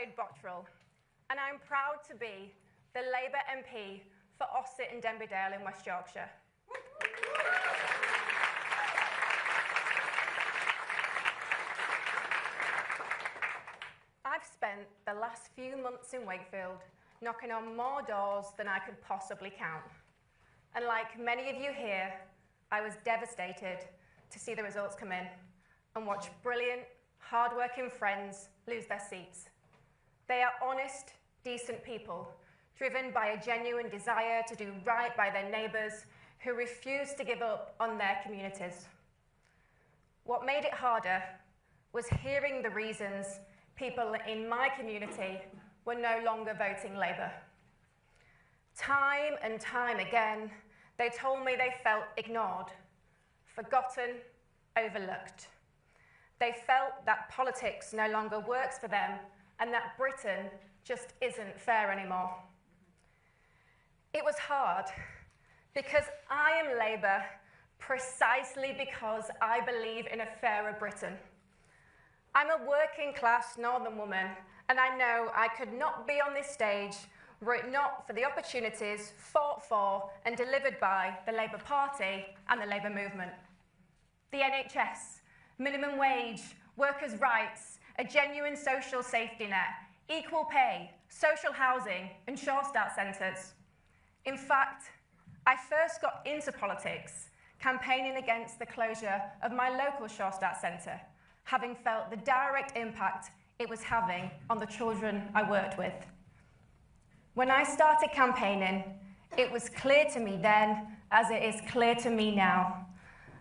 Jade Botril, and I'm proud to be the Labour MP for Ossett and Denbighdale in West Yorkshire. I've spent the last few months in Wakefield knocking on more doors than I could possibly count. And like many of you here, I was devastated to see the results come in and watch brilliant, hard-working friends lose their seats. They are honest, decent people, driven by a genuine desire to do right by their neighbours who refuse to give up on their communities. What made it harder was hearing the reasons people in my community were no longer voting Labour. Time and time again, they told me they felt ignored, forgotten, overlooked. They felt that politics no longer works for them and that Britain just isn't fair anymore. It was hard because I am Labour precisely because I believe in a fairer Britain. I'm a working class northern woman, and I know I could not be on this stage were it not for the opportunities fought for and delivered by the Labour Party and the Labour movement. The NHS, minimum wage, workers' rights, a genuine social safety net, equal pay, social housing, and Sure Start centres. In fact, I first got into politics campaigning against the closure of my local Sure Start centre, having felt the direct impact it was having on the children I worked with. When I started campaigning, it was clear to me then, as it is clear to me now,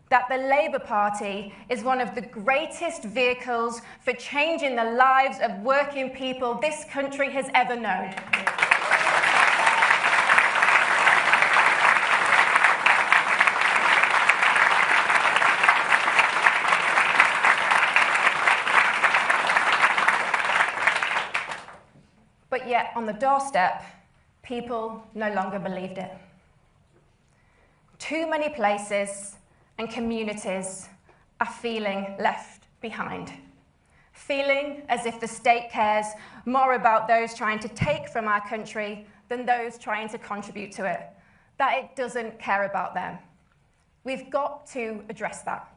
that the Labour Party is one of the greatest vehicles for changing the lives of working people this country has ever known. But yet, on the doorstep, people no longer believed it. Too many places and communities are feeling left behind, feeling as if the state cares more about those trying to take from our country than those trying to contribute to it, that it doesn't care about them. We've got to address that.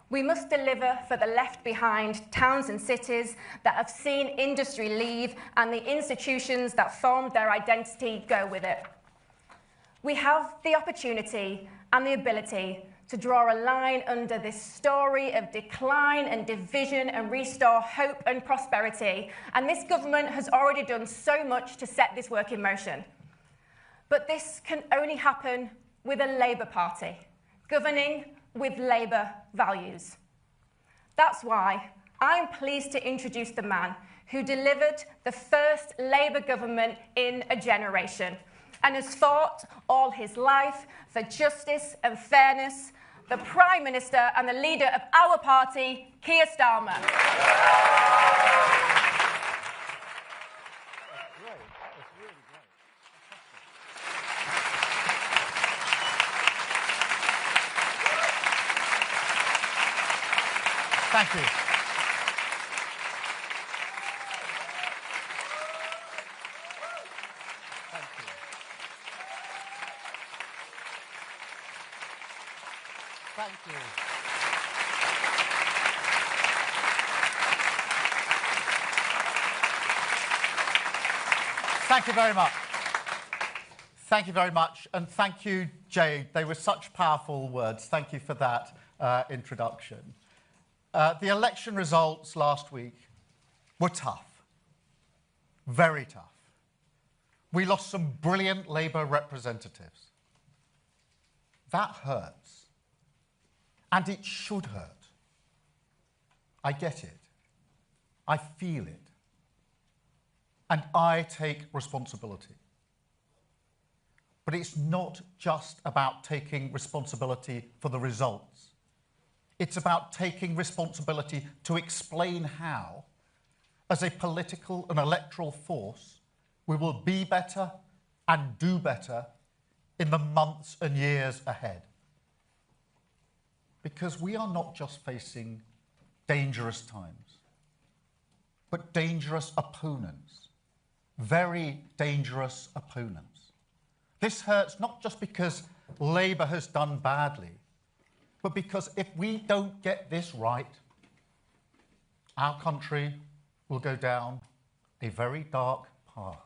We must deliver for the left behind towns and cities that have seen industry leave and the institutions that formed their identity go with it. We have the opportunity and the ability to draw a line under this story of decline and division and restore hope and prosperity. And this government has already done so much to set this work in motion. But this can only happen with a Labour Party, governing with Labour values. That's why I'm pleased to introduce the man who delivered the first Labour government in a generation and has fought all his life for justice and fairness, the Prime Minister and the leader of our party, Keir Starmer. Thank you. Thank you. Thank you very much. Thank you very much. And thank you, Jade. They were such powerful words. Thank you for that introduction. The election results last week were tough, very tough. We lost some brilliant Labour representatives. That hurts, and it should hurt. I get it. I feel it. And I take responsibility. But it's not just about taking responsibility for the results. It's about taking responsibility to explain how, as a political and electoral force, we will be better and do better in the months and years ahead. Because we are not just facing dangerous times. but dangerous opponents. Very dangerous opponents. This hurts not just because Labour has done badly, but because if we don't get this right, our country will go down a very dark path.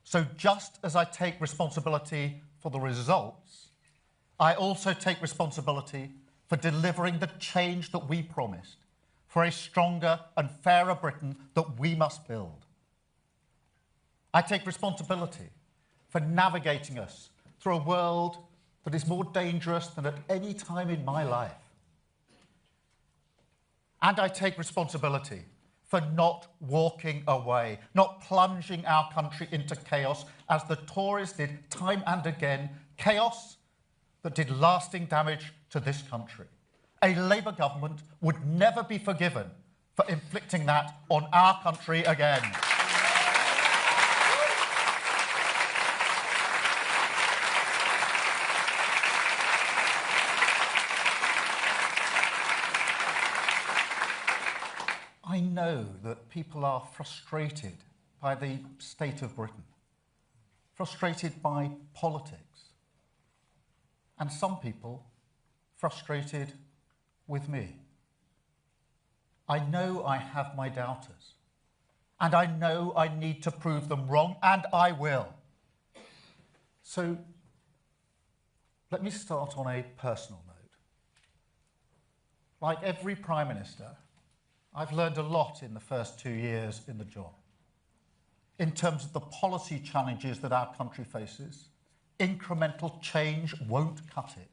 So just as I take responsibility for the results, I also take responsibility for delivering the change that we promised, for a stronger and fairer Britain that we must build. I take responsibility for navigating us through a world that is more dangerous than at any time in my life. And I take responsibility for not walking away, not plunging our country into chaos as the Tories did time and again, chaos that did lasting damage to this country. A Labour government would never be forgiven for inflicting that on our country again. I know that people are frustrated by the state of Britain, frustrated by politics, and some people frustrated with me. I know I have my doubters, and I know I need to prove them wrong, and I will. So let me start on a personal note. Like every Prime Minister, I've learned a lot in the first 2 years in the job. In terms of the policy challenges that our country faces, incremental change won't cut it.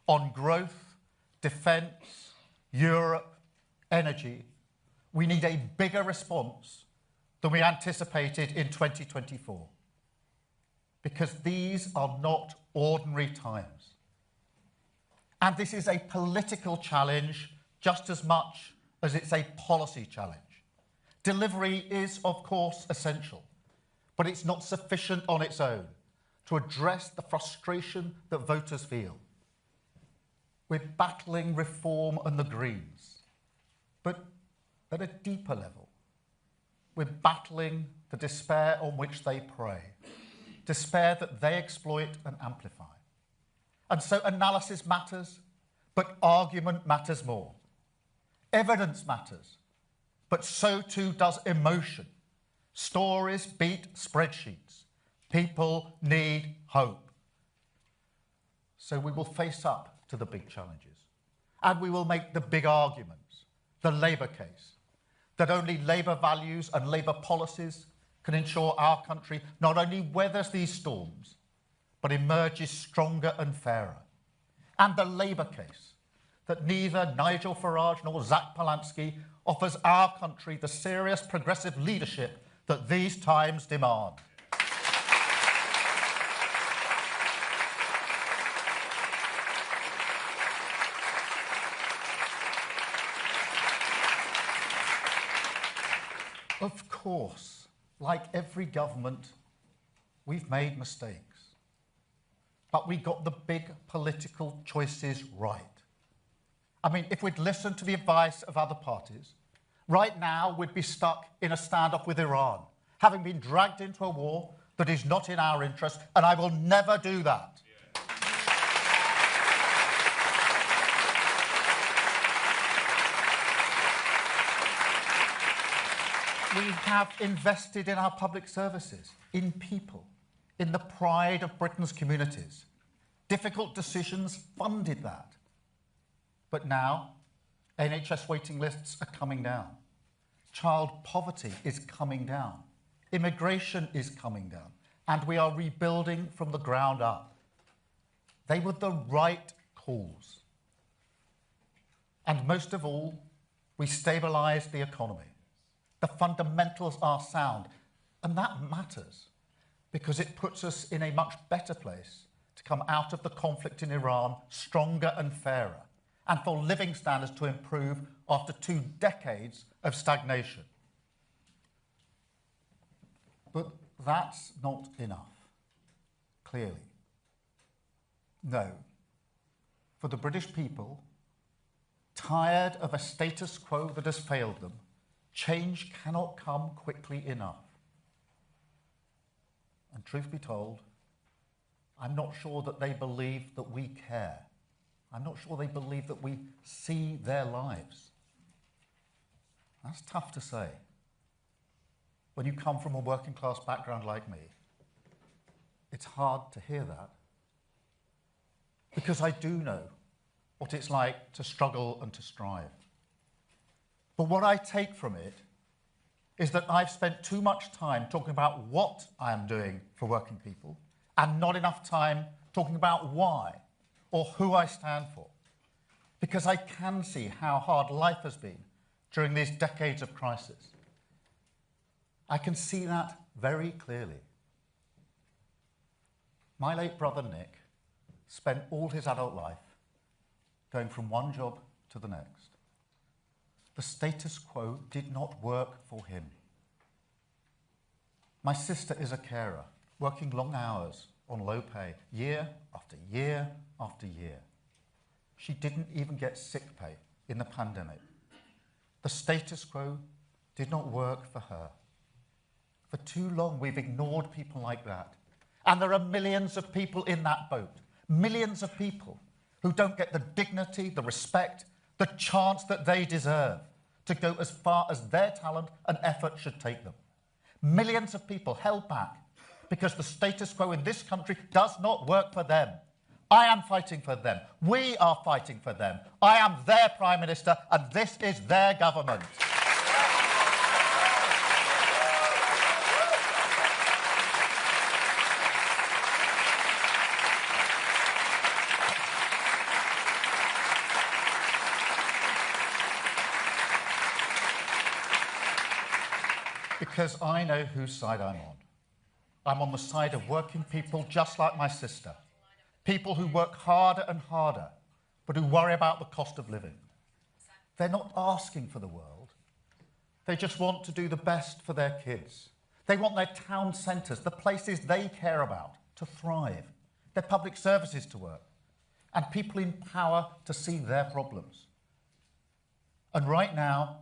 On growth, defence, Europe, energy, we need a bigger response than we anticipated in 2024. Because these are not ordinary times. And this is a political challenge just as much as it's a policy challenge. Delivery is, of course, essential, but it's not sufficient on its own to address the frustration that voters feel. We're battling reform and the Greens, but at a deeper level, we're battling the despair on which they prey, despair that they exploit and amplify. And so analysis matters, but argument matters more. Evidence matters, but so too does emotion. Stories beat spreadsheets. People need hope. So we will face up to the big challenges, and we will make the big arguments, the Labour case, that only Labour values and Labour policies can ensure our country not only weathers these storms, but emerges stronger and fairer. And the Labour case, that neither Nigel Farage nor Zach Polansky offers our country the serious progressive leadership that these times demand. Of course, like every government, we've made mistakes. But we got the big political choices right. I mean, if we'd listened to the advice of other parties, right now we'd be stuck in a standoff with Iran, having been dragged into a war that is not in our interest, and I will never do that. We have invested in our public services, in people, in the pride of Britain's communities. Difficult decisions funded that. But now, NHS waiting lists are coming down. Child poverty is coming down. Immigration is coming down. And we are rebuilding from the ground up. They were the right calls. And most of all, we stabilised the economy. The fundamentals are sound. And that matters because it puts us in a much better place to come out of the conflict in Iran stronger and fairer, and for living standards to improve after 2 decades of stagnation. But that's not enough, clearly. No. For the British people, tired of a status quo that has failed them, change cannot come quickly enough. And truth be told, I'm not sure that they believe that we care. I'm not sure they believe that we see their lives. That's tough to say. When you come from a working class background like me, it's hard to hear that. Because I do know what it's like to struggle and to strive. But what I take from it is that I've spent too much time talking about what I am doing for working people and not enough time talking about why or who I stand for. Because I can see how hard life has been during these decades of crisis. I can see that very clearly. My late brother Nick spent all his adult life going from one job to the next. The status quo did not work for him. My sister is a carer, working long hours on low pay, year after year after year. She didn't even get sick pay in the pandemic. The status quo did not work for her. For too long, we've ignored people like that. And there are millions of people in that boat, millions of people who don't get the dignity, the respect, the chance that they deserve to go as far as their talent and effort should take them. Millions of people held back because the status quo in this country does not work for them. I am fighting for them. We are fighting for them. I am their Prime Minister, and this is their government. Because I know whose side I'm on. I'm on the side of working people just like my sister. People who work harder and harder, but who worry about the cost of living. They're not asking for the world. They just want to do the best for their kids. They want their town centres, the places they care about, to thrive, their public services to work, and people in power to see their problems. And right now,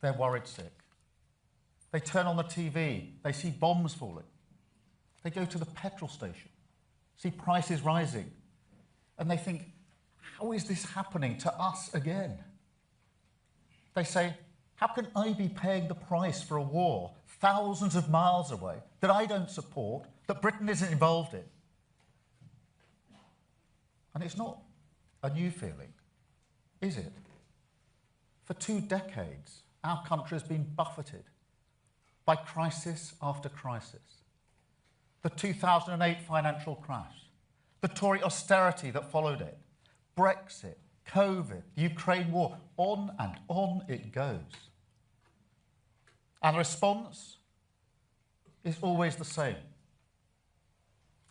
they're worried sick. They turn on the TV, they see bombs falling. They go to the petrol station, see prices rising, and they think, how is this happening to us again? They say, how can I be paying the price for a war thousands of miles away that I don't support, that Britain isn't involved in? And it's not a new feeling, is it? For 2 decades, our country has been buffeted by crisis after crisis. The 2008 financial crash, the Tory austerity that followed it, Brexit, COVID, the Ukraine war, on and on it goes. And the response is always the same.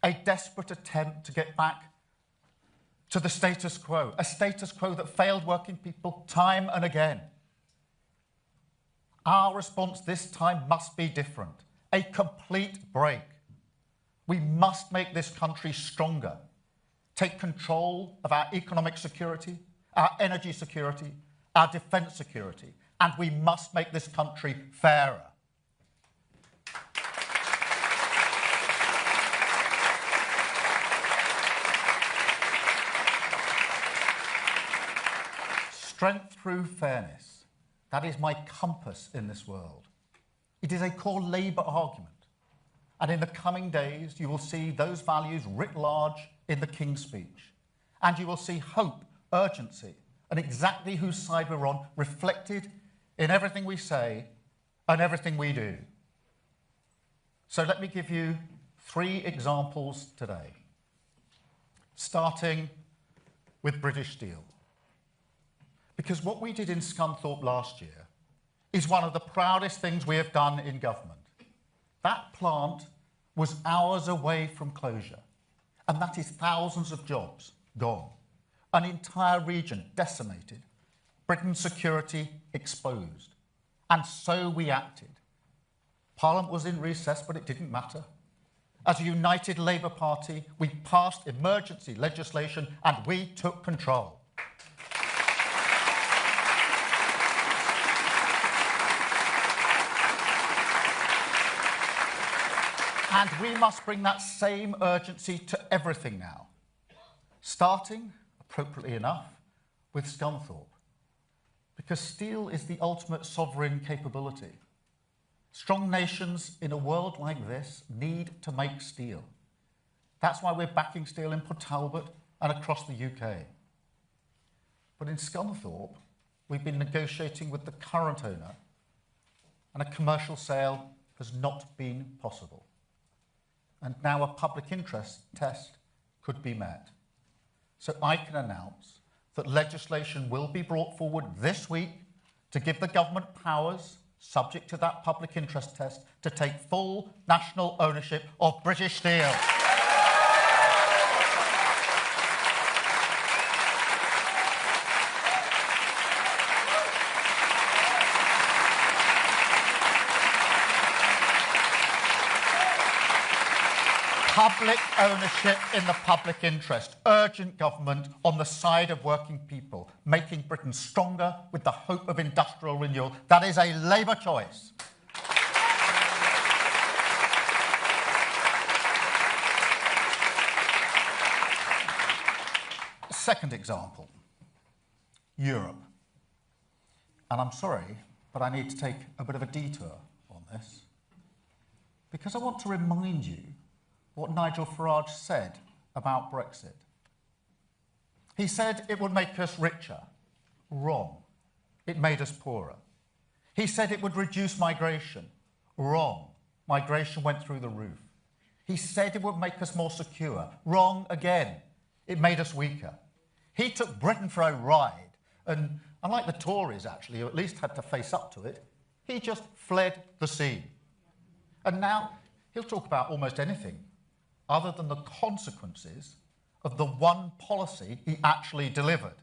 A desperate attempt to get back to the status quo, a status quo that failed working people time and again. Our response this time must be different, a complete break. We must make this country stronger, take control of our economic security, our energy security, our defence security, and we must make this country fairer. Strength through fairness. That is my compass in this world. It is a core Labour argument. And in the coming days, you will see those values writ large in the King's Speech. And you will see hope, urgency, and exactly whose side we're on reflected in everything we say and everything we do. So let me give you 3 examples today, starting with British Steel. Because what we did in Scunthorpe last year is one of the proudest things we have done in government. That plant was hours away from closure, and that is thousands of jobs gone, an entire region decimated, Britain's security exposed. And so we acted. Parliament was in recess, but it didn't matter. As a united Labour Party, we passed emergency legislation and we took control. And we must bring that same urgency to everything now, starting, appropriately enough, with Scunthorpe, because steel is the ultimate sovereign capability. Strong nations in a world like this need to make steel. That's why we're backing steel in Port Talbot and across the UK. But in Scunthorpe, we've been negotiating with the current owner, and a commercial sale has not been possible. And now a public interest test could be met. So I can announce that legislation will be brought forward this week to give the government powers, subject to that public interest test, to take full national ownership of British steel. Public ownership in the public interest. Urgent government on the side of working people, making Britain stronger with the hope of industrial renewal. That is a Labour choice. Second example, Europe. And I'm sorry, but I need to take a bit of a detour on this, because I want to remind you what Nigel Farage said about Brexit. He said it would make us richer. Wrong. It made us poorer. He said it would reduce migration. Wrong. Migration went through the roof. He said it would make us more secure. Wrong again. It made us weaker. He took Britain for a ride, and unlike the Tories, actually, who at least had to face up to it, he just fled the scene. And now he'll talk about almost anything other than the consequences of the one policy he actually delivered.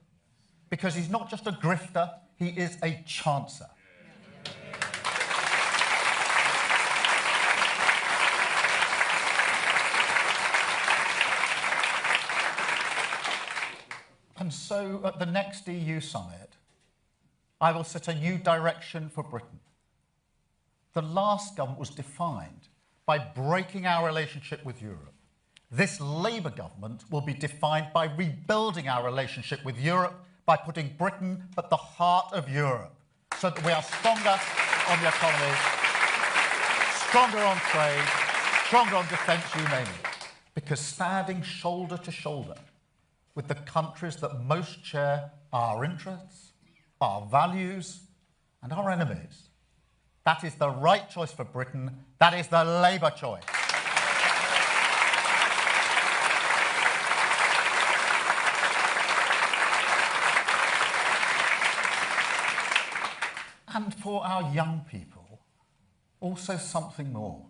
Because he's not just a grifter, he is a chancer. And so at the next EU summit, I will set a new direction for Britain. The last government was defined by breaking our relationship with Europe. This Labour government will be defined by rebuilding our relationship with Europe, by putting Britain at the heart of Europe, so that we are stronger on the economy, stronger on trade, stronger on defence, you name it. Because standing shoulder to shoulder with the countries that most share our interests, our values, and our enemies, that is the right choice for Britain. That is the Labour choice. And for our young people, also something more.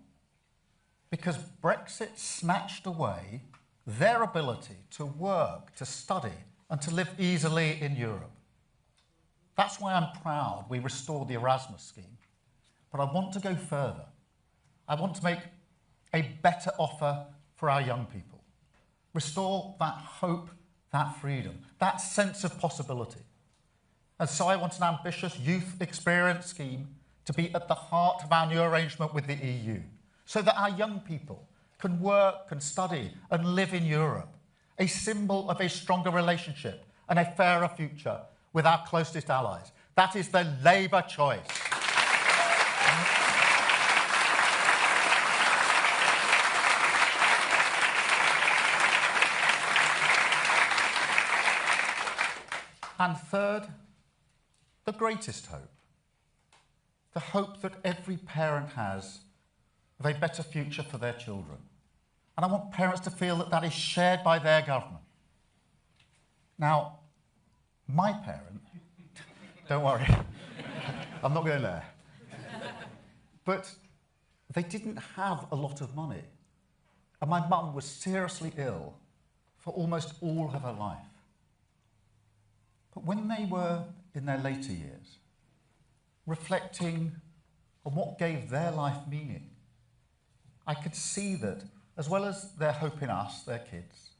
Because Brexit snatched away their ability to work, to study, and to live easily in Europe. That's why I'm proud we restored the Erasmus scheme. But I want to go further. I want to make a better offer for our young people. Restore that hope, that freedom, that sense of possibility. And so I want an ambitious youth experience scheme to be at the heart of our new arrangement with the EU, so that our young people can work and study and live in Europe, a symbol of a stronger relationship and a fairer future with our closest allies. That is the Labour choice. And third, the greatest hope. The hope that every parent has of a better future for their children. And I want parents to feel that that is shared by their government. Now, my parent, don't worry, I'm not going there. But they didn't have a lot of money. And my mum was seriously ill for almost all of her life. But when they were in their later years, reflecting on what gave their life meaning, I could see that, as well as their hope in us, their kids,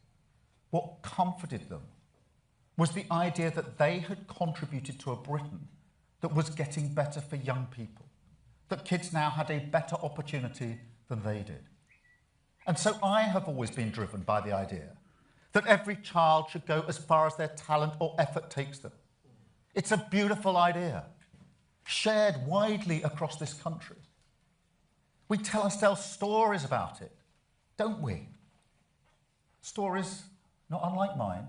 what comforted them was the idea that they had contributed to a Britain that was getting better for young people, that kids now had a better opportunity than they did. And so I have always been driven by the idea that every child should go as far as their talent or effort takes them. It's a beautiful idea, shared widely across this country. We tell ourselves stories about it, don't we? Stories not unlike mine,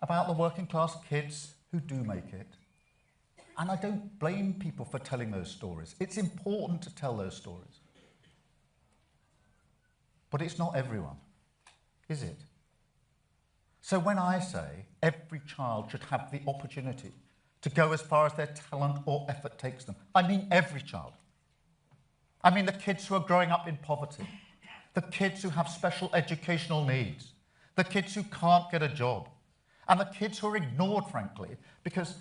about the working class kids who do make it. And I don't blame people for telling those stories. It's important to tell those stories. But it's not everyone, is it? So when I say every child should have the opportunity to go as far as their talent or effort takes them, I mean every child. I mean the kids who are growing up in poverty, the kids who have special educational needs, the kids who can't get a job, and the kids who are ignored, frankly, because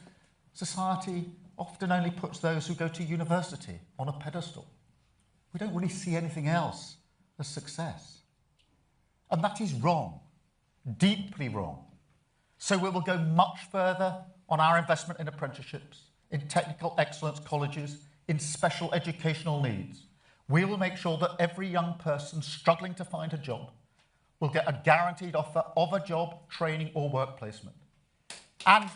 society often only puts those who go to university on a pedestal. We don't really see anything else as success. And that is wrong, deeply wrong. So we will go much further on our investment in apprenticeships, in technical excellence colleges, in special educational needs. We will make sure that every young person struggling to find a job will get a guaranteed offer of a job, training or work placement. And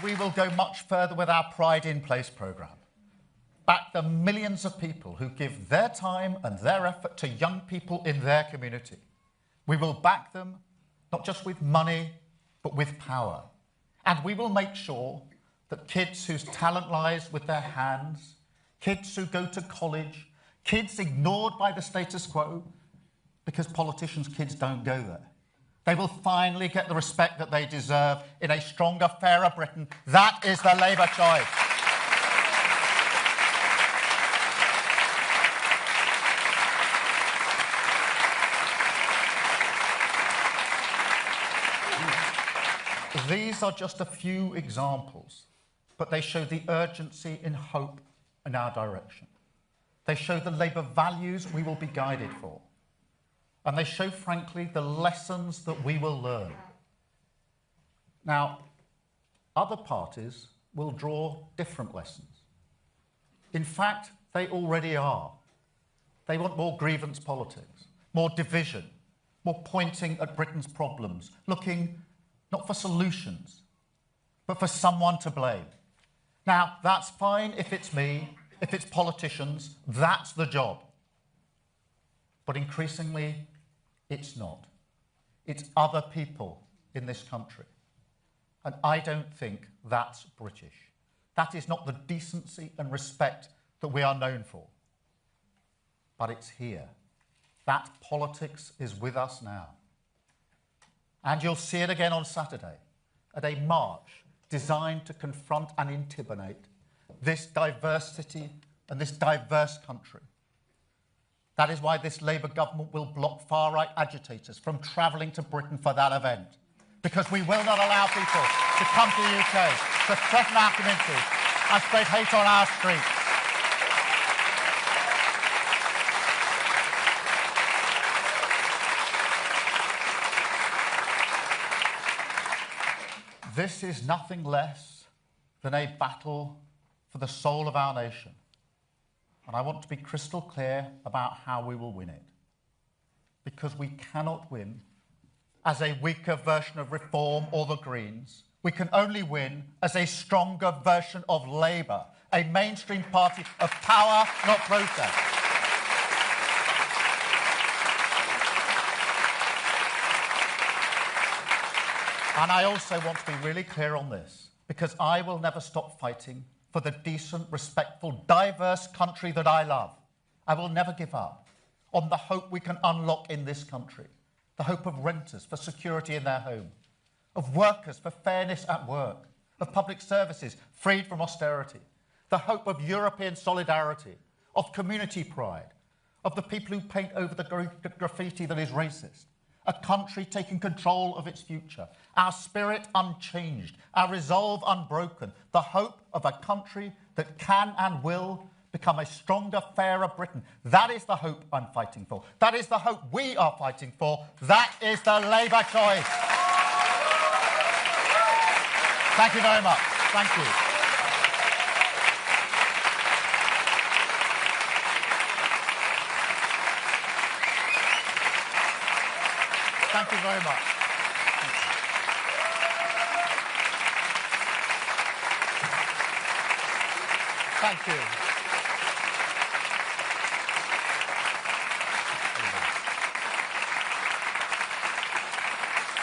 we will go much further with our Pride in Place programme. Back the millions of people who give their time and their effort to young people in their community. We will back them, not just with money, but with power. And we will make sure that kids whose talent lies with their hands, kids who go to college, kids ignored by the status quo, because politicians' kids don't go there. They will finally get the respect that they deserve in a stronger, fairer Britain. That is the Labour choice. These are just a few examples, but they show the urgency and hope in our direction. They show the Labour values we will be guided for. And they show, frankly, the lessons that we will learn. Now, other parties will draw different lessons. In fact, they already are. They want more grievance politics, more division, more pointing at Britain's problems, looking not for solutions, but for someone to blame. Now, that's fine if it's me, if it's politicians, that's the job. But increasingly, it's not. It's other people in this country. And I don't think that's British. That is not the decency and respect that we are known for. But it's here. That politics is with us now. And you'll see it again on Saturday at a march designed to confront and intimidate this diversity and this diverse country. That is why this Labour government will block far-right agitators from travelling to Britain for that event. Because we will not allow people to come to the UK, to threaten our communities, and spread hate on our streets. This is nothing less than a battle for the soul of our nation. And I want to be crystal clear about how we will win it. Because we cannot win as a weaker version of Reform or the Greens. We can only win as a stronger version of Labour, a mainstream party of power, not protest. And I also want to be really clear on this, because I will never stop fighting for the decent, respectful, diverse country that I love. I will never give up on the hope we can unlock in this country, the hope of renters for security in their home, of workers for fairness at work, of public services freed from austerity, the hope of European solidarity, of community pride, of the people who paint over the graffiti that is racist, a country taking control of its future, our spirit unchanged, our resolve unbroken, the hope of a country that can and will become a stronger, fairer Britain. That is the hope I'm fighting for. That is the hope we are fighting for. That is the Labour choice. Thank you very much. Thank you. Thank you very much. Thank you.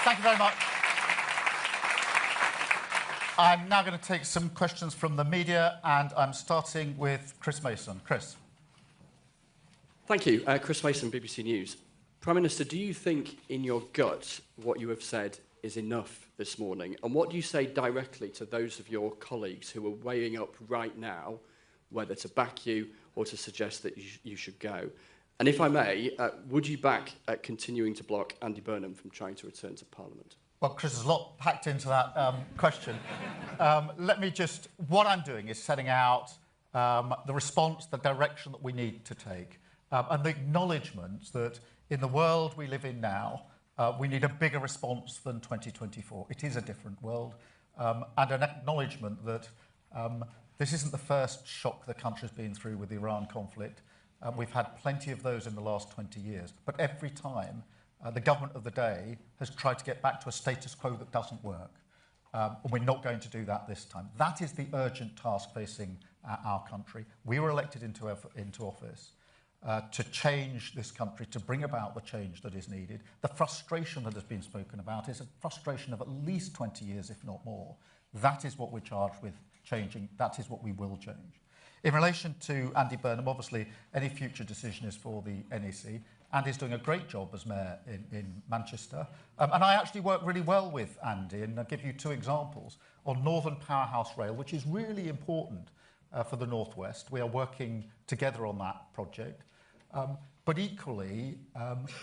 Thank you very much. I'm now going to take some questions from the media, and I'm starting with Chris Mason. Chris. Thank you. Chris Mason, BBC News. Prime Minister, do you think in your gut what you have said is enough this morning? And what do you say directly to those of your colleagues who are weighing up right now whether to back you or to suggest that you should go? And if I may, would you back continuing to block Andy Burnham from trying to return to Parliament? Well, Chris, there's a lot packed into that question. Let me just... What I'm doing is setting out the response, the direction that we need to take, and the acknowledgement that in the world we live in now, we need a bigger response than 2024. It is a different world, and an acknowledgement that this isn't the first shock the country's been through with the Iran conflict. We've had plenty of those in the last 20 years, but every time the government of the day has tried to get back to a status quo that doesn't work. And we're not going to do that this time. That is the urgent task facing our country. We were elected into office to change this country, to bring about the change that is needed. The frustration that has been spoken about is a frustration of at least 20 years, if not more. That is what we're charged with changing. That is what we will change. In relation to Andy Burnham, obviously, any future decision is for the NEC. Andy's doing a great job as mayor in Manchester. And I actually work really well with Andy, and I'll give you two examples. On Northern Powerhouse Rail, which is really important for the North West, we are working together on that project. But equally,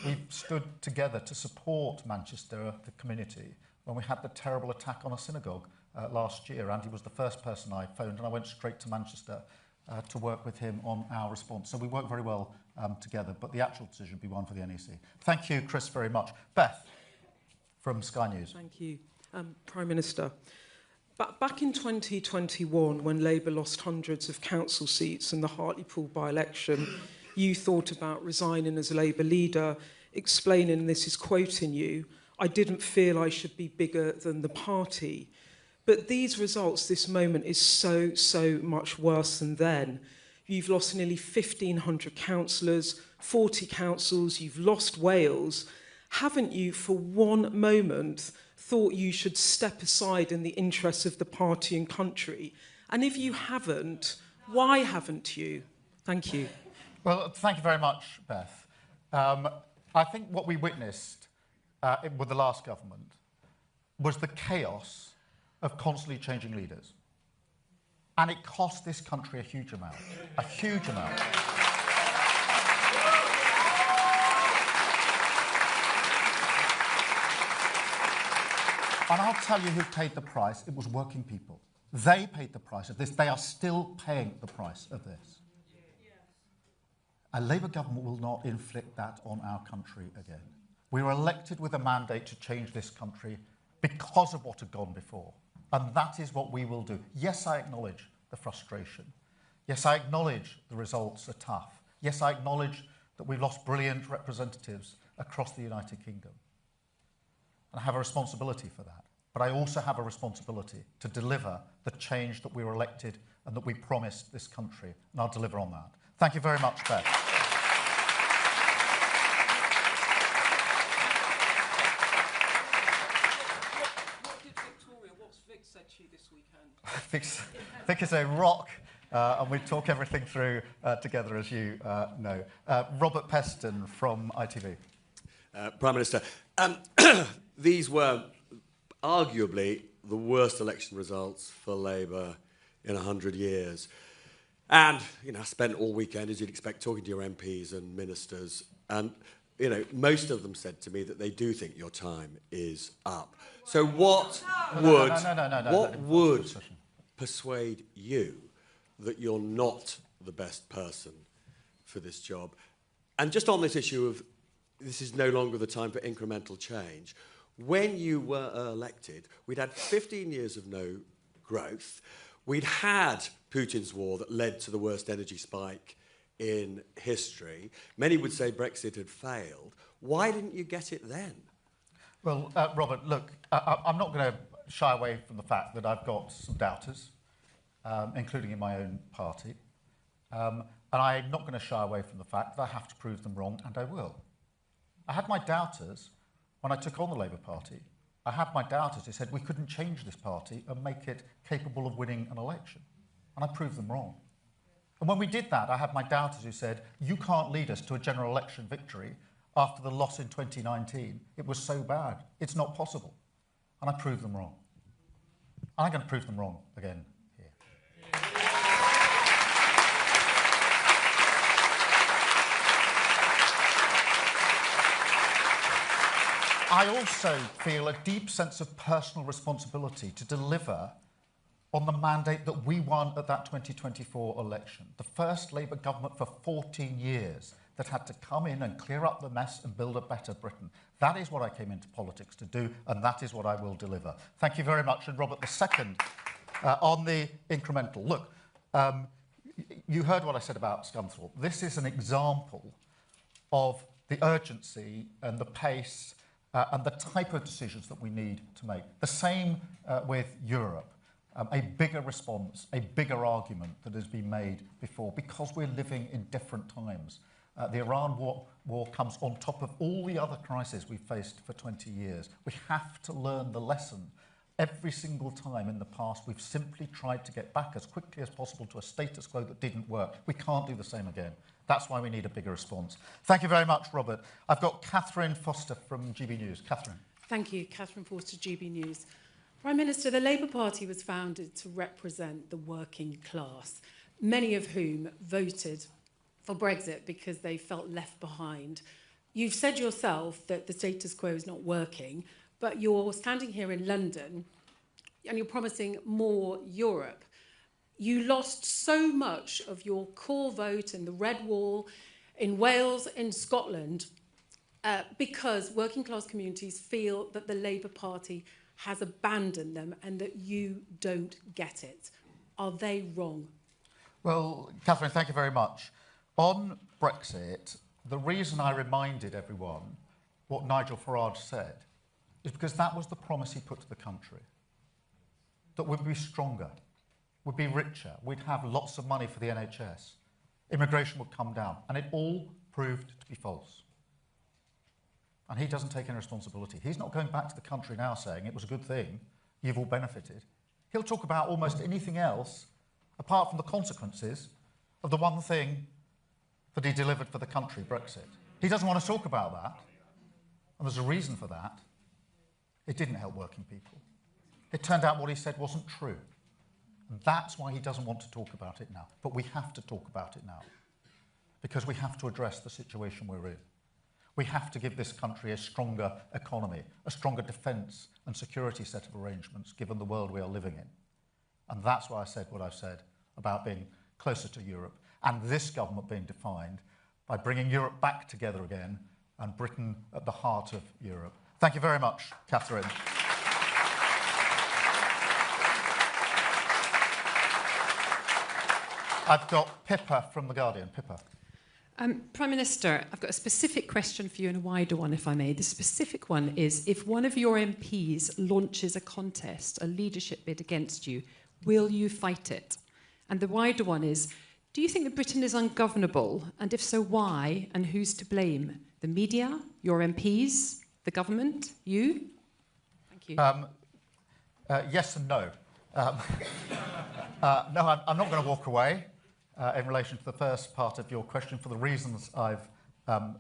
we've stood together to support Manchester, the community, when we had the terrible attack on a synagogue last year. Andy was the first person I phoned, and I went straight to Manchester to work with him on our response. So we work very well together, but the actual decision will be one for the NEC. Thank you, Chris, very much. Beth, from Sky News. Thank you. Prime Minister, back in 2021, when Labour lost hundreds of council seats in the Hartlepool by-election, you thought about resigning as Labour leader, explaining, and this is quoting you, "I didn't feel I should be bigger than the party." But these results, this moment, is so much worse than then. You've lost nearly 1,500 councillors, 40 councils, you've lost Wales. Haven't you, for one moment, thought you should step aside in the interests of the party and country? And if you haven't, why haven't you? Thank you. Well, thank you very much, Beth. I think what we witnessed with the last government was the chaos of constantly changing leaders. And it cost this country a huge amount. A huge amount. And I'll tell you who paid the price. It was working people. They paid the price of this. They are still paying the price of this. A Labour government will not inflict that on our country again. We were elected with a mandate to change this country because of what had gone before. And that is what we will do. Yes, I acknowledge the frustration. Yes, I acknowledge the results are tough. Yes, I acknowledge that we've lost brilliant representatives across the United Kingdom. And I have a responsibility for that. But I also have a responsibility to deliver the change that we were elected and that we promised this country. And I'll deliver on that. Thank you very much, Beth. Vic is a rock, and we talk everything through together, as you know. Robert Peston from ITV. Prime Minister, these were arguably the worst election results for Labour in 100 years. And, you know, I spent all weekend, as you'd expect, talking to your MPs and ministers, and, you know, most of them said to me that they do think your time is up. So what would persuade you that you're not the best person for this job? And just on this issue of this is no longer the time for incremental change, when you were elected, we'd had 15 years of no growth. We'd had Putin's war that led to the worst energy spike in history. Many would say Brexit had failed. Why didn't you get it then? Well, Robert, look, I'm not going to shy away from the fact that I've got some doubters, including in my own party. And I'm not going to shy away from the fact that I have to prove them wrong, and I will. I had my doubters when I took on the Labour Party. I had my doubters who said we couldn't change this party and make it capable of winning an election. And I proved them wrong. And when we did that, I had my doubters who said, you can't lead us to a general election victory after the loss in 2019. It was so bad. It's not possible. And I proved them wrong. And I'm going to prove them wrong again here. I also feel a deep sense of personal responsibility to deliver on the mandate that we won at that 2024 election. The first Labour government for 14 years that had to come in and clear up the mess and build a better Britain. That is what I came into politics to do, and that is what I will deliver. Thank you very much. And Robert, the second, on the incremental. Look, you heard what I said about Scunthorpe. This is an example of the urgency and the pace and the type of decisions that we need to make. The same with Europe. A bigger response, a bigger argument that has been made before, because we're living in different times. The Iran war comes on top of all the other crises we've faced for 20 years. We have to learn the lesson. Every single time in the past, we've simply tried to get back as quickly as possible to a status quo that didn't work. We can't do the same again. That's why we need a bigger response. Thank you very much, Robert. I've got Catherine Foster from GB News. Catherine. Thank you, Catherine Foster, GB News. Prime Minister, the Labour Party was founded to represent the working class, many of whom voted for Brexit because they felt left behind. You've said yourself that the status quo is not working, but you're standing here in London and you're promising more Europe. You lost so much of your core vote in the Red Wall, in Wales, in Scotland, because working class communities feel that the Labour Party has abandoned them and that you don't get it. Are they wrong? Well, Catherine, thank you very much. On Brexit, the reason I reminded everyone what Nigel Farage said is because that was the promise he put to the country. That we'd be stronger, we'd be richer, we'd have lots of money for the NHS, immigration would come down, and it all proved to be false. And he doesn't take any responsibility. He's not going back to the country now saying it was a good thing, you've all benefited. He'll talk about almost anything else apart from the consequences of the one thing that he delivered for the country, Brexit. He doesn't want to talk about that, and there's a reason for that. It didn't help working people. It turned out what he said wasn't true. And that's why he doesn't want to talk about it now. But we have to talk about it now, because we have to address the situation we're in. We have to give this country a stronger economy, a stronger defence and security set of arrangements, given the world we are living in. And that's why I said what I've said about being closer to Europe, and this government being defined by bringing Europe back together again and Britain at the heart of Europe. Thank you very much, Catherine. I've got Pippa from The Guardian. Pippa. Prime Minister, I've got a specific question for you and a wider one, if I may. The specific one is, if one of your MPs launches a contest, a leadership bid against you, will you fight it? And the wider one is, do you think that Britain is ungovernable? And if so, why? And who's to blame? The media, your MPs, the government, you? Thank you. Yes and no. No, I'm not going to walk away in relation to the first part of your question for the reasons I've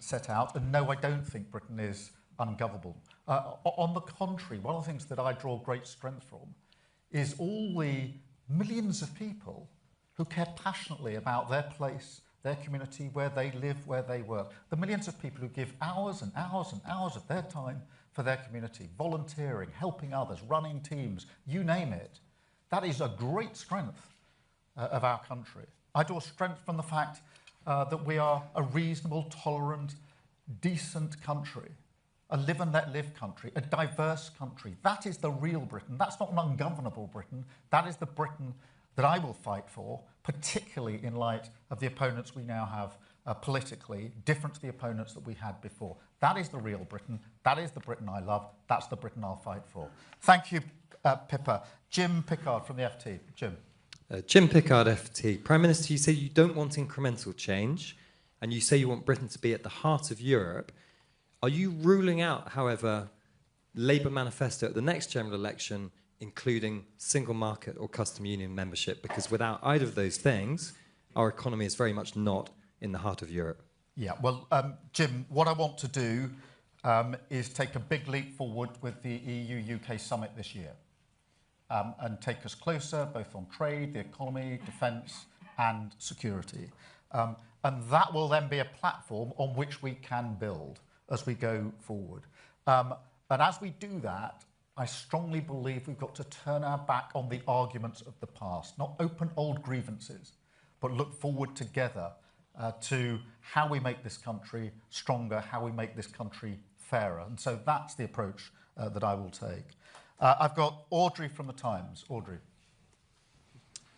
set out. And no, I don't think Britain is ungovernable. On the contrary, one of the things that I draw great strength from is all the millions of people who care passionately about their place, their community, where they live, where they work. The millions of people who give hours and hours and hours of their time for their community, volunteering, helping others, running teams, you name it. That is a great strength of our country. I draw strength from the fact that we are a reasonable, tolerant, decent country. a live and let live country, a diverse country. That is the real Britain. That's not an ungovernable Britain. That is the Britain that I will fight for, particularly in light of the opponents we now have politically, different to the opponents that we had before. That is the real Britain. That is the Britain I love. That's the Britain I'll fight for. Thank you, Pippa. Jim Pickard from the FT. Jim. Jim Pickard, FT. Prime Minister, you say you don't want incremental change, and you say you want Britain to be at the heart of Europe. Are you ruling out, however, Labour manifesto at the next general election, including single market or custom union membership? Because without either of those things, our economy is very much not in the heart of Europe. Yeah, well, Jim, what I want to do is take a big leap forward with the EU-UK summit this year and take us closer, both on trade, the economy, defence and security. And that will then be a platform on which we can build as we go forward. And as we do that, I strongly believe we've got to turn our back on the arguments of the past, not open old grievances, but look forward together to how we make this country stronger, how we make this country fairer. And so that's the approach that I will take. I've got Audrey from The Times. Audrey.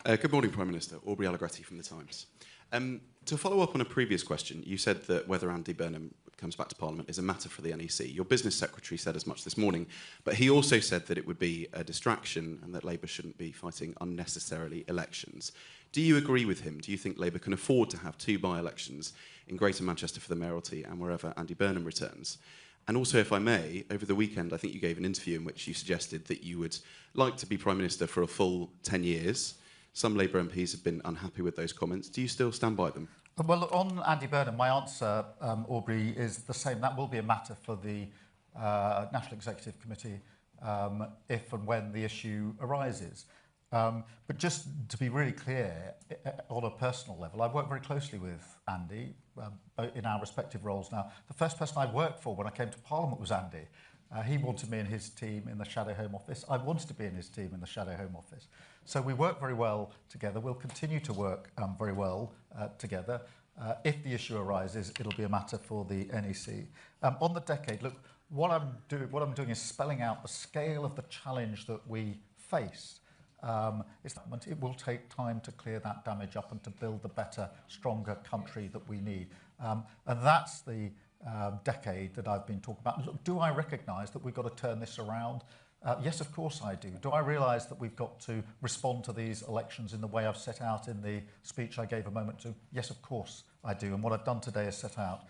Good morning, Prime Minister. Aubrey Allegretti from The Times. To follow up on a previous question, you said that whether Andy Burnham comes back to Parliament is a matter for the NEC. Your business secretary said as much this morning, but he also said that it would be a distraction and that Labour shouldn't be fighting unnecessarily elections. Do you agree with him? Do you think Labour can afford to have 2 by-elections in Greater Manchester for the mayoralty and wherever Andy Burnham returns? And also, if I may, over the weekend, I think you gave an interview in which you suggested that you would like to be Prime Minister for a full 10 years. Some Labour MPs have been unhappy with those comments. Do you still stand by them? Well, on Andy Burnham, my answer, Aubrey, is the same. That will be a matter for the National Executive Committee if and when the issue arises. But just to be really clear, on a personal level, I've worked very closely with Andy in our respective roles now. The first person I worked for when I came to Parliament was Andy. He wanted me in his team in the Shadow Home Office. I wanted to be in his team in the Shadow Home Office. So we work very well together. We'll continue to work very well together. If the issue arises, it'll be a matter for the NEC. On the decade, look, what I'm doing is spelling out the scale of the challenge that we face. It will take time to clear that damage up and to build the better, stronger country that we need. And that's the decade that I've been talking about. Look, do I recognise that we've got to turn this around? Yes, of course I do. Do I realise that we've got to respond to these elections in the way I've set out in the speech I gave a moment to? Yes, of course I do. And what I've done today is set out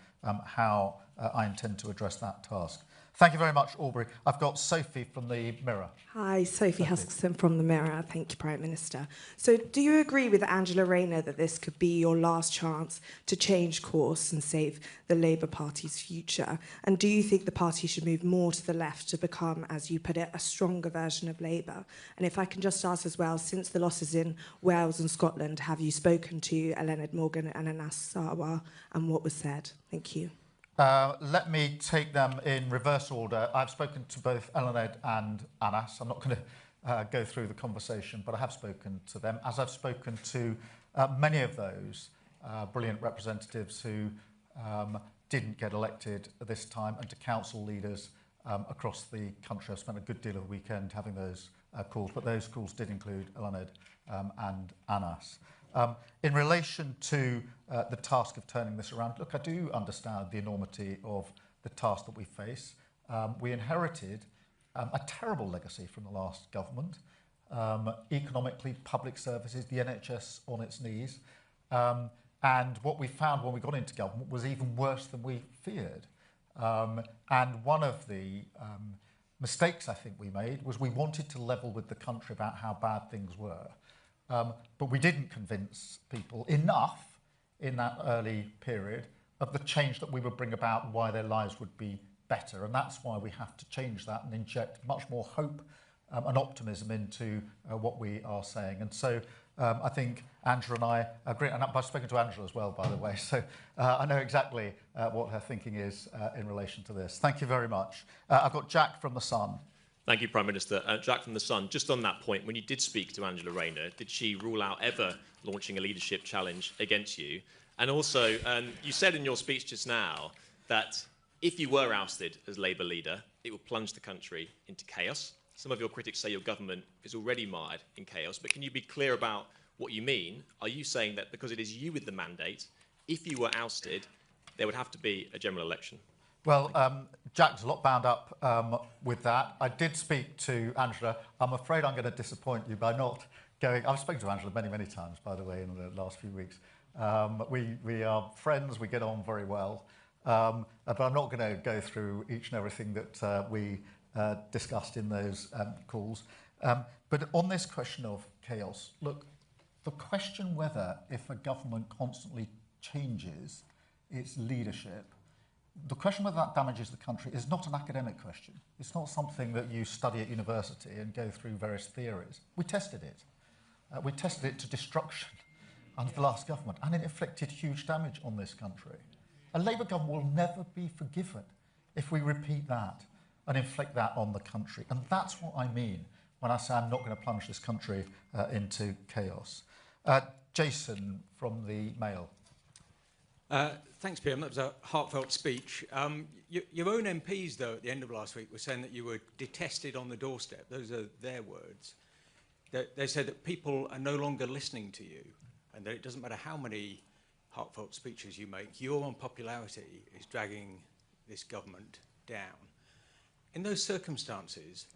how I intend to address that task. Thank you very much, Aubrey. I've got Sophie from the Mirror. Hi, Sophie Huskisson from the Mirror. Thank you, Prime Minister. So do you agree with Angela Rayner that this could be your last chance to change course and save the Labour Party's future? And do you think the party should move more to the left to become, as you put it, a stronger version of Labour? And if I can just ask as well, since the losses in Wales and Scotland, have you spoken to Eluned Morgan and Anas Sarwar and what was said? Thank you. Let me take them in reverse order. I've spoken to both Eluned and Anas. I'm not going to go through the conversation, but I have spoken to them, as I've spoken to many of those brilliant representatives who didn't get elected this time, and to council leaders across the country. I've spent a good deal of the weekend having those calls, but those calls did include Eluned and Anas. In relation to the task of turning this around, look, I do understand the enormity of the task that we face. We inherited a terrible legacy from the last government. Economically, public services, the NHS on its knees. And what we found when we got into government was even worse than we feared. And one of the mistakes I think we made was we wanted to level with the country about how bad things were. But we didn't convince people enough in that early period of the change that we would bring about and why their lives would be better. And that's why we have to change that and inject much more hope and optimism into what we are saying. And so I think Angela and I agree. And I've spoken to Angela as well, by the way. So I know exactly what her thinking is in relation to this. Thank you very much. I've got Jack from The Sun. Thank you, Prime Minister. Jack from The Sun, just on that point, when you did speak to Angela Rayner, did she rule out ever launching a leadership challenge against you? And also, you said in your speech just now that If you were ousted as Labour leader, it would plunge the country into chaos. Some of your critics say your government is already mired in chaos, but can you be clear about what you mean? Are you saying that because it is you with the mandate, if you were ousted, there would have to be a general election? Well, Jack's a lot bound up with that. I did speak to Angela. I'm afraid I'm going to disappoint you by not going. I've spoken to Angela many, many times, by the way, in the last few weeks. We are friends. We get on very well. But I'm not going to go through each and everything that we discussed in those calls. But on this question of chaos, look, the question whether if a government constantly changes its leadership, the question whether that damages the country is not an academic question. It's not something that you study at university and go through various theories. We tested it. We tested it to destruction under the last government, and it inflicted huge damage on this country. A Labour government will never be forgiven if we repeat that and inflict that on the country. And that's what I mean when I say I'm not going to plunge this country into chaos. Jason from the Mail. Thanks, PM. That was a heartfelt speech. Your own MPs, though, at the end of last week were saying that you were detested on the doorstep. Those are their words. They said that people are no longer listening to you and that it doesn't matter how many heartfelt speeches you make, your unpopularity is dragging this government down. In those circumstances,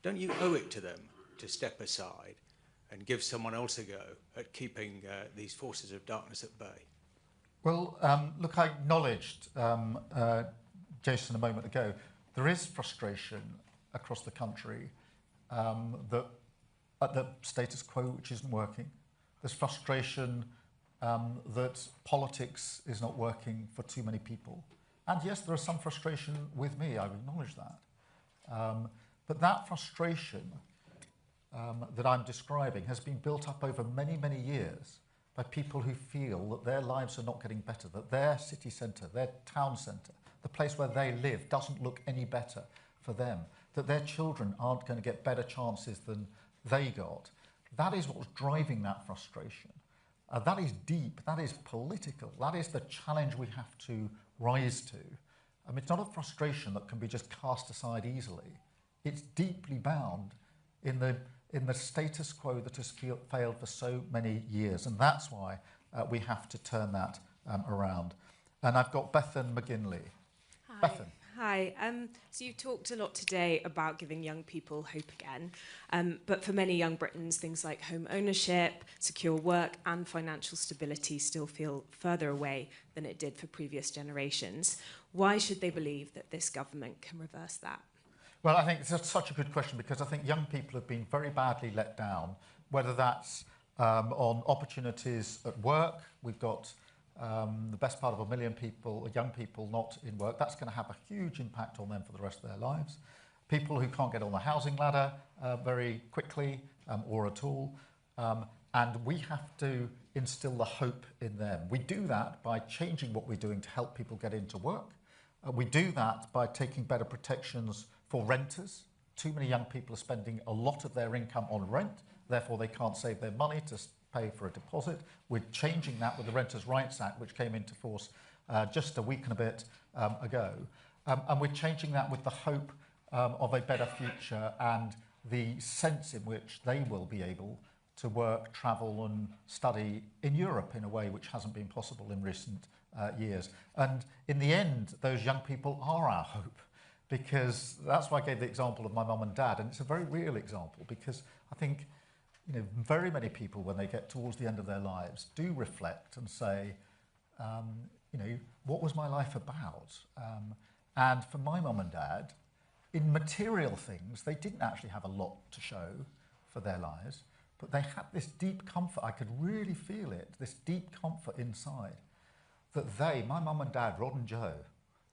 don't you owe it to them to step aside and give someone else a go at keeping these forces of darkness at bay? Well, look, I acknowledged, Jason, a moment ago, there is frustration across the country that at the status quo, which isn't working. There's frustration that politics is not working for too many people. And yes, there is some frustration with me, I acknowledge that. But that frustration that I'm describing has been built up over many, many years by people who feel that their lives are not getting better, that their city centre, their town centre, the place where they live doesn't look any better for them, that their children aren't going to get better chances than they got. That is what's driving that frustration. That is deep, that is political, that is the challenge we have to rise to. I mean, it's not a frustration that can be just cast aside easily. It's deeply bound in the status quo that has failed for so many years, and that's why we have to turn that around. And I've got Bethan McGinley. Hi. Bethan. Hi. So you've talked a lot today about giving young people hope again, but for many young Britons, things like home ownership, secure work and financial stability still feel further away than it did for previous generations. Why should they believe that this government can reverse that? Well, I think it's such a good question because I think young people have been very badly let down, whether that's on opportunities at work. We've got the best part of 1 million people, young people not in work. That's going to have a huge impact on them for the rest of their lives. People who can't get on the housing ladder very quickly or at all. And we have to instill the hope in them. We do that by changing what we're doing to help people get into work. We do that by taking better protections for renters. Too many young people are spending a lot of their income on rent, therefore they can't save their money to pay for a deposit. We're changing that with the Renters' Rights Act, which came into force just a week and a bit ago. And we're changing that with the hope of a better future and the sense in which they will be able to work, travel and study in Europe in a way which hasn't been possible in recent years. And in the end, those young people are our hope, because that's why I gave the example of my mum and dad, and it's a very real example because I think very many people, when they get towards the end of their lives, do reflect and say, what was my life about? And for my mum and dad, in material things, they didn't actually have a lot to show for their lives, but they had this deep comfort. I could really feel it, this deep comfort inside, that they, my mum and dad, Rod and Joe,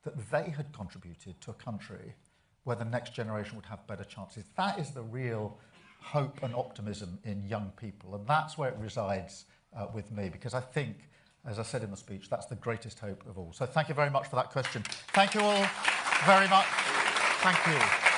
that they had contributed to a country where the next generation would have better chances. That is the real hope and optimism in young people, and that's where it resides with me, because I think, as I said in the speech, that's the greatest hope of all. So thank you very much for that question. Thank you all very much. Thank you.